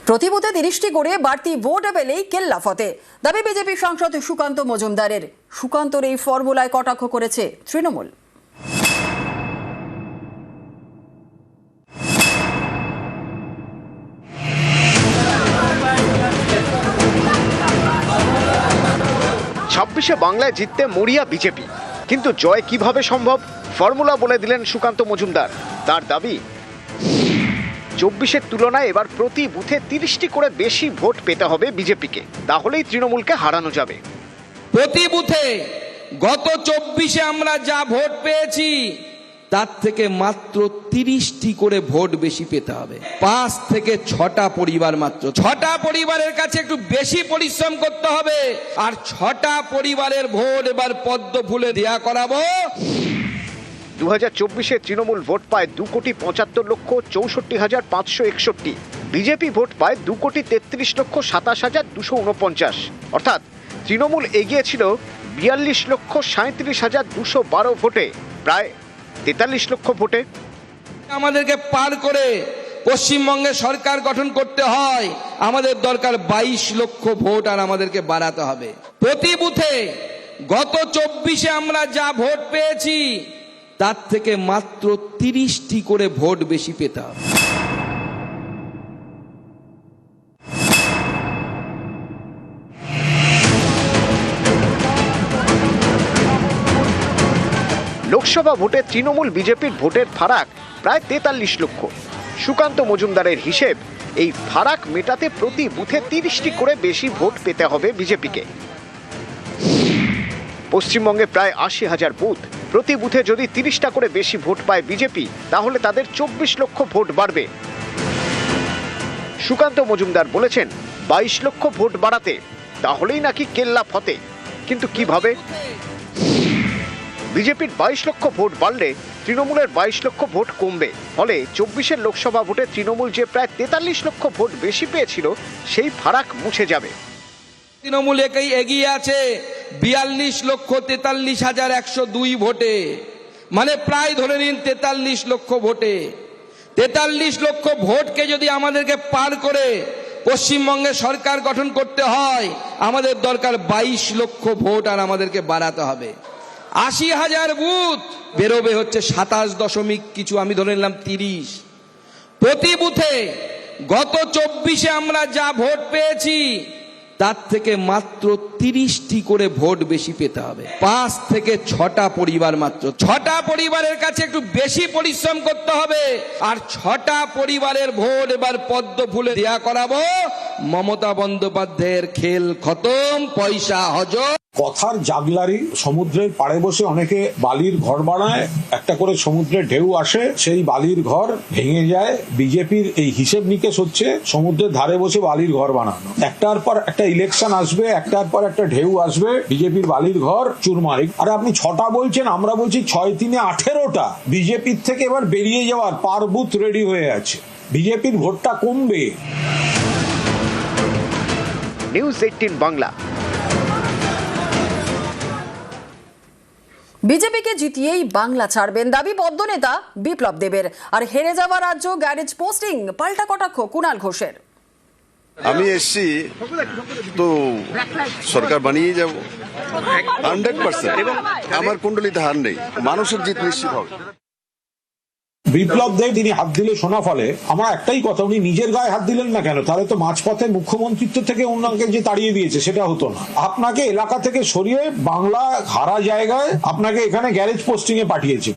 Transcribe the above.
প্রতি বুথে ৩০টি করে বাড়তি ভোট পেলেই কেল্লা ফতে, দাবি বিজেপি সাংসদ সুকান্ত মজুমদারের। সুকান্তর এই ফর্মুলায় কটাক্ষ করেছে তৃণমূল। ছাব্বিশে বাংলায় জিততে মরিয়া বিজেপি, কিন্তু জয় কিভাবে সম্ভব ফর্মুলা বলে দিলেন সুকান্ত মজুমদার। তার দাবি ২৪-এর তুলনায় এবার প্রতি বুথে ৩০টি করে বেশি ভোট পেতে হবে বিজেপিকে, তাহলেই তৃণমূলকে হারানো যাবে। প্রতি বুথে গত ২৪-এ আমরা যা ভোট পেয়েছি তার থেকে মাত্র ৩০টি করে ভোট বেশি পেতে হবে। ৫ থেকে ৬টা পরিবার, মাত্র ৬টা পরিবারের কাছে একটু বেশি পরিশ্রম করতে হবে। আর ৬টা পরিবারের ভোট এবার পদ্ম ফুলে দেয়া করাবো। ২০২৪-এ তৃণমূল ভোট পায় ২,৭৫,৬৪,৫৬১। বিজেপি ভোট পায় ২,৩৩,২৭,২৪৯। অর্থাৎ তৃণমূল এগিয়েছিল ৪২,৩৭,২১২ ভোটে, প্রায় ৪৩ লক্ষ ভোটে। আমাদেরকে পার করে পশ্চিমবঙ্গে সরকার গঠন করতে হয়, আমাদের দরকার ২২ লক্ষ ভোট, আর আমাদেরকে বাড়াতে হবে। প্রতি বুথে গত ২৪-এ আমরা যা ভোট পেয়েছি তার থেকে মাত্র ৩০টি করে ভোট বেশি পেতে হবে। লোকসভা ভোটে তৃণমূল বিজেপির ভোটের ফারাক প্রায় ৪৩ লক্ষ। সুকান্ত মজুমদারের হিসেব, এই ফারাক মেটাতে প্রতি বুথে ৩০টি করে বেশি ভোট পেতে হবে বিজেপিকে। পশ্চিমবঙ্গে প্রায় ৮০,০০০ বুথ, প্রতি বুথে যদি ৩০টা করে বেশি ভোট পায় বিজেপি, তাহলে তাদের ২৪ লক্ষ ভোট বাড়বে। সুকান্ত মজুমদার বলেছেন ২২ লক্ষ ভোট বাড়াতে, তাহলেই নাকি কেল্লা ফতে। কিন্তু কিভাবে? বিজেপির ২২ লক্ষ ভোট বাড়লে তৃণমূলের ২২ লক্ষ ভোট কমবে। ফলে ২৪-এর লোকসভা ভোটে তৃণমূল যে প্রায় ৪৩ লক্ষ ভোট বেশি পেয়েছিল, সেই ফারাক মুছে যাবে। তৃণমূল এগিয়ে আছে ৪২,৪৩,১০২ ভোটে, মানে প্রায় ধরে নিন ৪৩ লক্ষ ভোটে। ৪৩ লক্ষ ভোটকে যদি আমাদেরকে পার করে পশ্চিমবঙ্গে সরকার গঠন করতে হয়, আমাদের দরকার ২২ লক্ষ ভোট, আর আমাদেরকে বাড়াতে হবে। ৮০,০০০ বুথ বেরোবে হচ্ছে ২৭ দশমিক কিছু, আমি ধরে নিলাম ৩০। প্রতি বুথে গত ২৪-এ আমরা যা ভোট পেয়েছি তার থেকে মাত্র ৩০টি করে ভোট বেশি পেতে হবে। ৫ থেকে ৬টা পরিবার, মাত্র ৬টা পরিবারের কাছে একটু বেশি পরিশ্রম করতে হবে। আর ৬টা পরিবারের ভোট এবার পদ্ম ফুলে দেয়া করাবো। মমতা বন্দ্যোপাধ্যায়ের খেল খতম, পয়সা হজম। কথার জাগলারি, সমুদ্রের পাড়ে বসে অনেকে বালির ঘর বানায়, একটা করে সমুদ্রের ঢেউ আসে, সেই বালির ঘর ভেঙে যায়। বিজেপির এই হিসেব নিকেশ হচ্ছে সমুদ্রের ধারে বসে বালির ঘর বানানো। একটার পর একটা ইলেকশন আসবে, একটার পর একটা ঢেউ আসবে, বিজেপির বালির ঘর চুরমার। আর আপনি ৬টা বলছেন, আমরা বলছি ৬-৩-এ ১৮টা। বিজেপির থেকে এবার বেরিয়ে যাওয়ার পার বুথ রেডি হয়ে আছে, বিজেপির ভোটটা কমবে। নিউজ 18 বাংলা। বিজেপিকে জিতিয়েই বাংলা ছাড়বেন, দাবি পদ্মনেতা বিপ্লব দেবের। আর হেরে যাওয়া রাজ্য গ্যারেজ পোস্টিং, পাল্টা কটাক্ষ কুণাল ঘোষের। আমি এসছি তো সরকার বানিয়ে যাব 100%। আমার কুণ্ডলিতে হার নেই, মানুষের জিত নিশ্চিত হবে। বিপ্লব দেব তিনি হাত দিলে সোনা ফলে। আমার একটাই কথা, উনি নিজের গায়ে হাত দিলেন না কেন? তাহলে তো মাঝপথে মুখ্যমন্ত্রিত্ব থেকে ওনাকে যে তাড়িয়ে দিয়েছে সেটা হতো না। আপনাকে এলাকা থেকে সরিয়ে বাংলা হারা জায়গায় আপনাকে এখানে গ্যারেজ পোস্টিং এ পাঠিয়েছে।